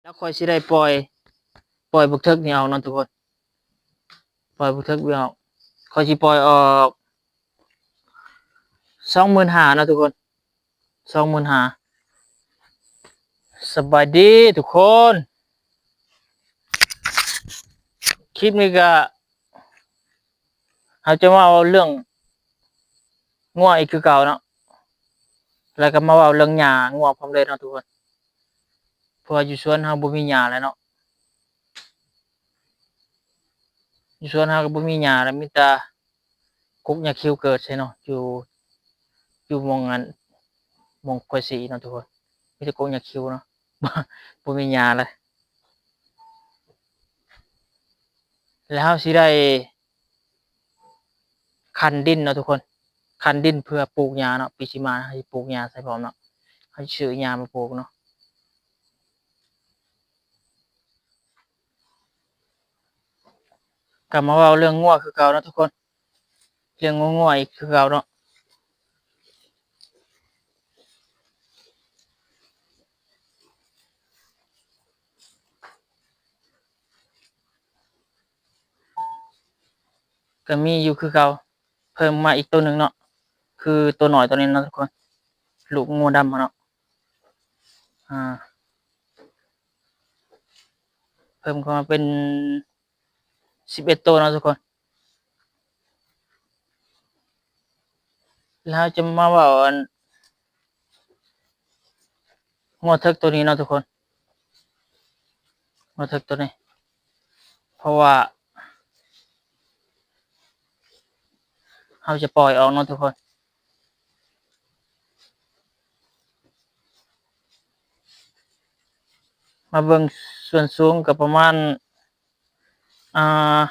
แล้วค่อยสิได้ปล่อยบักเทิกนี่ออกเนาะทุกคนปล่อยบักเทิกนี่ออกค่อยสิปล่อยออก25,000เนาะทุกคน25,000สบายดีทุกคนคลิปนี้ก็เราจะมาเอาเรื่องงัวอีกคือเก่าเนาะแล้วก็มาเอาเรื่องหญ้างัวพร้อมเลยเนาะทุกคนเพราะว่าอยู่สวนเฮาบ่มีหญ้าแล้วเนาะอยู่สวนเฮาก็บ่มีหญ้าแล้วมีแต่กกหญ้าคิวเกิดใช่เนาะอยู่หม้องนั้นหม้องกล้วยสีเนาะทุกคนมีแต่กกหญ้าคิวเนาะบ่มีหญ้าเลยแล้วเฮาสิได้คันดินเนาะทุกคนคันดินเพื่อปลูกหญ้าเนาะปีสิมาให้ปลูกหญ้าใส่พร้อมเนาะให้ซื้อหญ้ามาปลูกเนาะกลับมาเว้าเรื่องงัวคือเก่าเนาะทุกคนเรื่องงัวๆอีกคือเก่าเนาะก็มีอยู่คือเก่าเพิ่มมาอีกตัวหนึ่งเนาะคือตัวน้อยตัวนี้เนาะทุกคนลูกงัวดำเนาะอ่าเพิ่มเข้ามาเป็น11ตัวเนาะทุกคนแล้วจะมาเว้าอันงัวเถิกตัวนี้เนาะทุกคนงัวเถิกตัวนี้เพราะว่าเราจะปล่อยออกเนาะทุกคนมาเบิ่งส่วนสูงก็ประมาณอ่า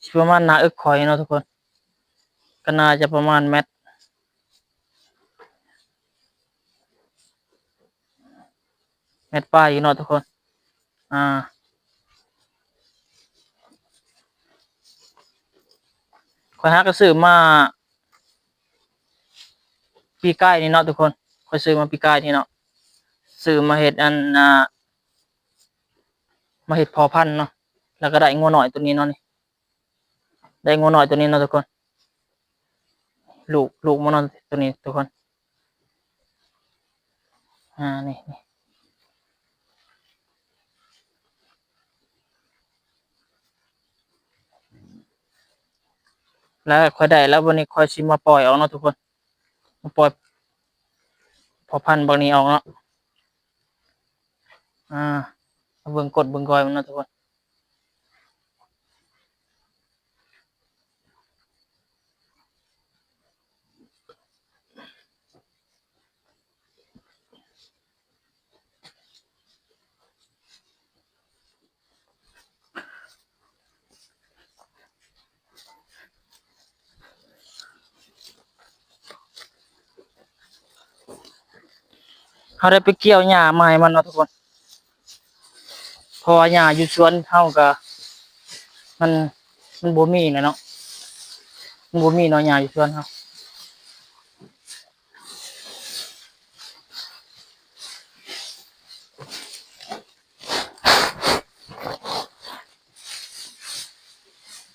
สิประมาณหน้าอกข้อยเนาะทุกคนก็น่าจะประมาณเมตรปลายอยู่เนาะทุกคนอ่าข้อยหาก็ซื้อมาปีกายนี่เนาะทุกคนข้อยซื้อมาปีกายนี่เนาะซื้อมาเฮ็ดอันมาเฮ็ดพอพันธุ์เนาะแล้วก็ได้งัวน้อยตัวนี้เนาะนี่ได้งัวน้อยตัวนี้เนาะทุกคนลูกมันเนาะตัวนี้ทุกคนนี่แล้วค่อยได้แล้ววันนี้ค่อยสิมาปล่อยออกเนาะทุกคนมาปล่อยพอพันธุ์บางนี้ออกเนาะอ่ามาเบิ่งกดเบิ่งกอยมันเนาะทุกคนเขาได้ไปเกี่ยวหญ้ามาให้มันเนาะทุกคนเพราะว่าหญ้าอยู่สวนเฮาก็มันมันบ่มีน่ะเนาะมันบ่มีเนาะหญ้าอยู่สวนเฮา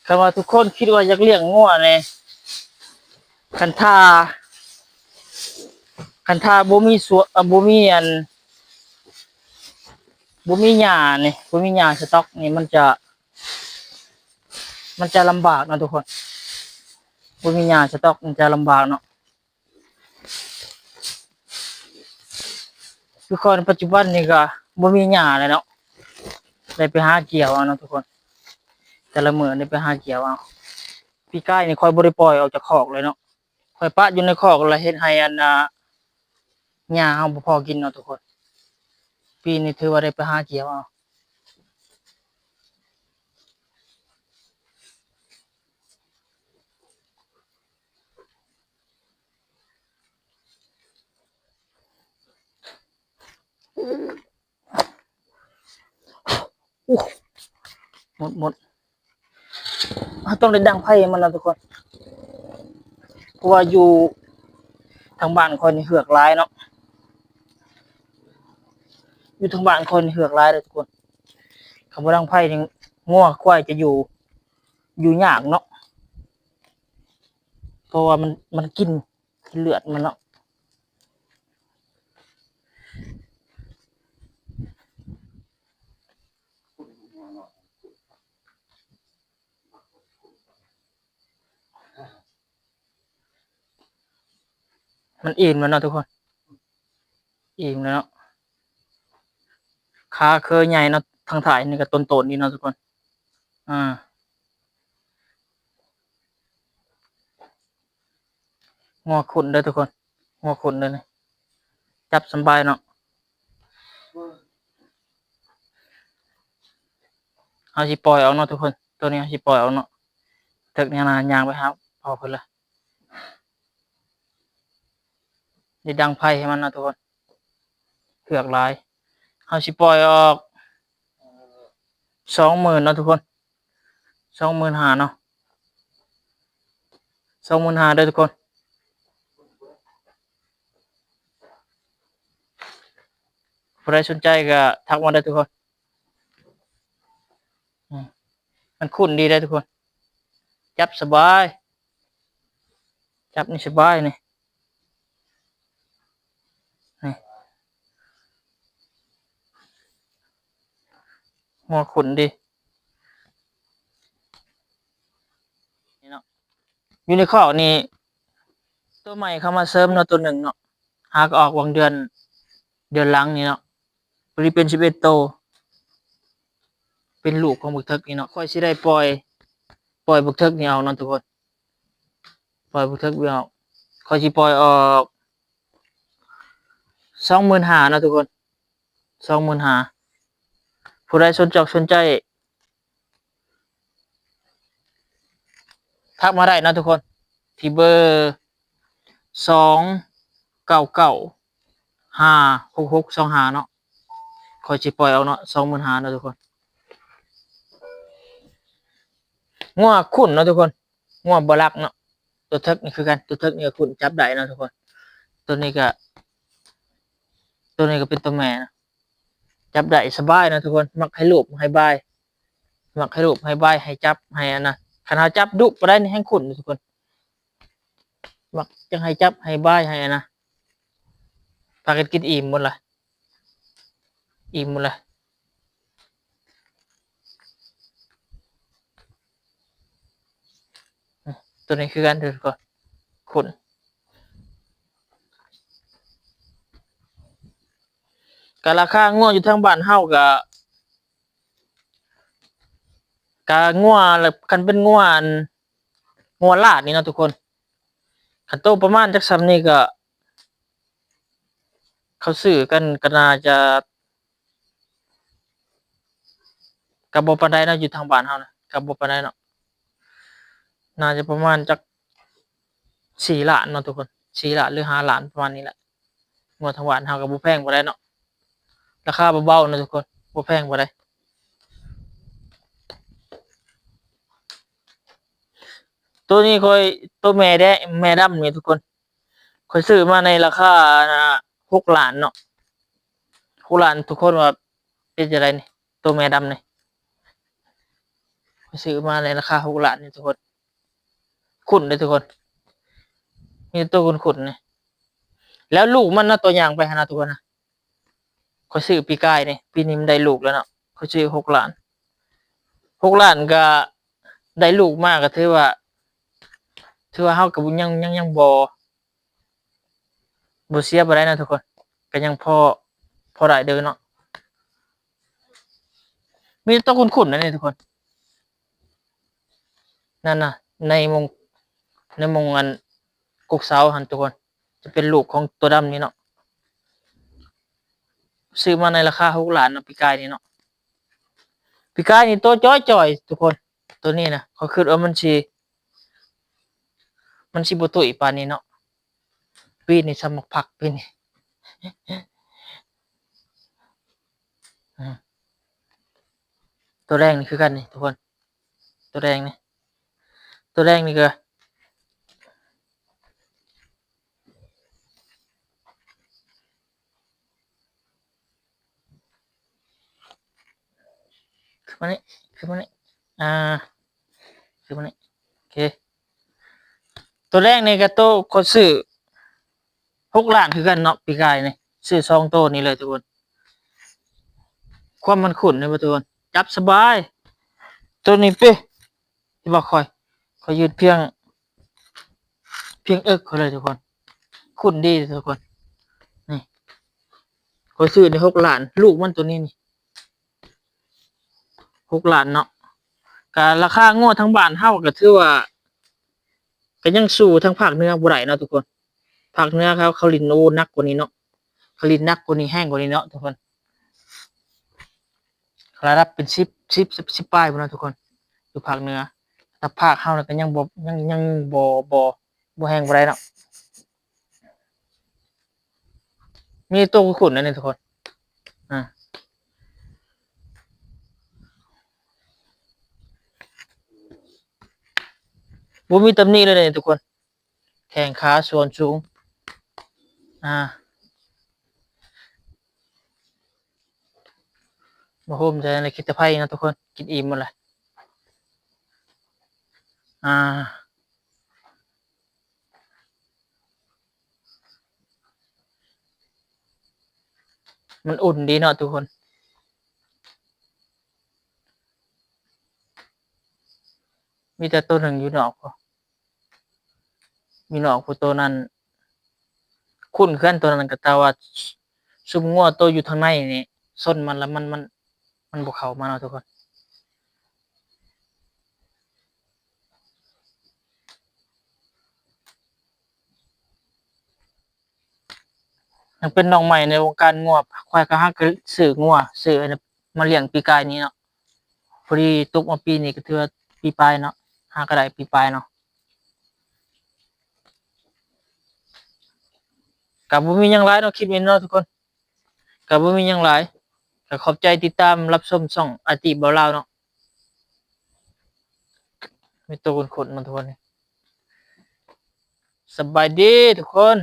คันว่าทุกคนคิดว่าอยากเลี้ยงงัวแหน่คันถ้าบ่มีสวนบ่มีอันบ่มีหญ้านี่บ่มีหญ้าสต๊อกนี่มันจะลำบากเนาะทุกคนบ่มีหญ้าสต๊อกมันจะลำบากเนาะคือคนปัจจุบันนี่ก็บ่มีหญ้าแล้วเนาะได้ไปหาเกี่ยวเอาเนาะทุกคนแต่ละมื้อได้ไปหาเกี่ยวเอาปีกายนี่ค่อยบ่ได้ปล่อยออกจากคอกเลยเนาะค่อยปะอยู่ในคอกแล้วเฮ็ดให้อันหญ้าเฮาบ่พอกินเนาะทุกคนปีนี้ถือว่าได้ไปหาเกี่ยวเอาอู้หมดเราต้องได้ดังไผให้มันเนาะทุกคนเพราะว่าอยู่ทางบ้านข้อยนี่เหือกหลายเนาะ อยู่ทางบ้านคนเหือกหลายเลยทุกคนคำว่าดังไพ่นี่งัวควายจะอยู่ยากเนาะเพราะว่ามันกินเลือดมันเนาะมันอิ่มแล้วเนาะทุกคนอิ่มแล้วเนาะขาเคยใหญ่เนาะทางถ่ายนี่ก็ต้นๆนี่เนาะทุกคนอ่างัวขุนเด้อทุกคนงัวขุนเด้อนี่จับสบายเนาะเอาสิปล่อยเอาเนาะทุกคนตัวนี้เอาสิปล่อยเอาเนาะถึกเนี่ยนะยางไปครับพอเพิ่นละนี่ดังไพ่ให้มันเนาะทุกคนเผือกหลายเอาสิปล่อยออก20,000เนาะทุกคน25,000เนาะ25,000เด้อทุกคนผู้ใดสนใจก็ทักมาได้อทุกคนมันคุ้นดีได้อทุกคนจับสบายจับนี่สบายนี่นี่หัวขุนดีนี่เนาะอยู่ในข้อนี่ตัวใหม่เข้ามาเสริมเนาะตัวหนึ่งเนาะหากออกวางเดือนหลังนี่เนาะบริเป็น11ตัวเป็นลูกของบักเทิกนี่เนาะค่อยสิได้ปล่อยบักเทิกนี่เอาเนาะทุกคนปล่อยบักเทิกนี่เอาค่อยสิปล่อยออก25,000เนาะทุกคน25,000ผู้ใดสนใจทักมาได้นะทุกคนที่เบอร์2995665เนาะคอยสิปล่อยเอาเนาะ25,000เนาะทุกคนงัวขุนเนาะทุกคนงัวบ่รักเนาะตัวเทิกนี่คือกันตัวเทิกนี่ก็ขุนจับได้เนาะทุกคนตัวนี้ก็เป็นตัวแม่นะจับได้สบายนะทุกคนมักให้ลูกให้บายมักให้ลูกให้บายให้จับให้อันนะคันหาจับดุบ่ได้นี่แห้งขุนทุกคนมักจังให้จับให้บายให้อันนะพากันกินอิ่มหมดละอิ่มหมดละตัวนี้คือกันทุกคนขุนก็ราคางัวอยู่ทางบ้านเฮาก็งัวคันเป็นงัวลาดนี่เนาะทุกคนคันโตประมาณจักซำนี้ก็เขาซื้อกันก็น่าจะก็บ่ปานใดเนาะอยู่ทางบ้านเฮานะก็บ่ปานใดเนาะน่าจะประมาณจัก4 ล้านเนาะทุกคน4 ล้านหรือ5 ล้านประมาณนี้แหละงัวทางบ้านเฮาก็บ่แพงปานใดเนาะราคาเบาๆเนาะทุกคนบ่แพงปานใดตัวนี้ค่อยตัวแม่ดำนี่ทุกคนค่อยซื้อมาในราคานะ6 ล้านเนาะ6 ล้านทุกคนว่าเป็นจังไดนี่ตัวแม่ดำนี่ค่อยซื้อมาในราคา6 ล้านนี่ทุกคนขุนเด้อทุกคนมีแต่ตัวขุนๆนี่แล้วลูกมันนะตัวอย่างไปหั่นน่ะทุกคนนะค่อยซื้อปีกายนี่ปีนี้มันได้ลูกแล้วเนาะค่อยซื้อ6 ล้าน6 ล้านก็ได้ลูกมาก็ถือว่าเฮาก็ยังบ่เสียบ่ได้นะทุกคนก็ยังพอได้เด้อเนาะมีแต่ตัวขุนๆนั่นนี่ทุกคนนั่นน่ะในมงอันกกเสาหั่นทุกคนจะเป็นลูกของตัวดำนี่เนาะซื้อมาในราคา6 ล้านเนาะปีกายนี่เนาะปีกายนี่ตัวจ้อยๆทุกคนตัวนี้นะเขาคิดว่ามันสิบ่ตุ้ยปานนี้เนาะปีนี้สำบักผักปีนี้อือตัวแรกนี่คือกันนี่ทุกคนตัวแดงนี่ตัวแดงนี่ก็ มานี่ขึ้นมานี่อ่าขึ้นมานี่โอเคตัวแรกในกระโตคนซื้อ6 ล้านคือกันเนาะปีกายนี่ซื้อ2 โตวนี้เลยทุกคนความมันขุ่นในประตูนจับสบายตัวนี้เป้ที่บอกคอยยืดเพียงเขาเลยทุกคนขุ่นดีทุกคนนี่คอยซื้อใน6 ล้านลูกมันตัวนี้นี่6 ล้านเนาะการราคางัวทั้งบ้านเฮาก็ถือว่าก็ยังสู้ทั้งภาคเหนือบ่ได้เนาะทุกคนภาคเหนือเขาลินโอนักกว่านี้เนาะเขาลินนักกว่านี้แห้งกว่านี้เนาะทุกคนระดับเป็น10ป้ายพุ่นเนาะทุกคนอยู่ภาคเหนือแต่ภาคเฮาน่ะก็ยังยังบ่แห้งบ่ได้เนาะมีตัวขุ่นนั่นนี่ทุกคนอ่าบ่มีตำหนิเลยนี่ทุกคนแข้งขาส่วนสูงอ่าบ่โฮมใจในคิดแต่ไผนะทุกคนกินอิ่มหมดเลยอ่ามันอุ่นดีเนาะทุกคนมีแต่ตัวหนึ่งอยู่นอกพอมีนอกผู้ตัวนั้นคุ้นเคลื่อนตัวนั้นก็แต่ว่าซุมงัวตัวอยู่ทางในนี่ส้นมันแล้วมันบ่เข้ามาเนาะทุกคนยังเป็นน้องใหม่ในวงการงัวควายก็ฮักก็ซื้องัวซื้ออันนี้มาเลี้ยงปีกายนี้เนาะพอดีตกมาปีนี้ก็ถือว่าปีปลายเนาะหาก็ได้ปีปลายเนาะก็บ่มีหยังหลายเนาะคลิปนี้เนาะทุกคนก็บ่มีหยังหลายก็ขอบใจติดตามรับชมช่องอาติบ่าวลาวเนาะมีตัวคนๆมาทุกคนสบายดีทุกคน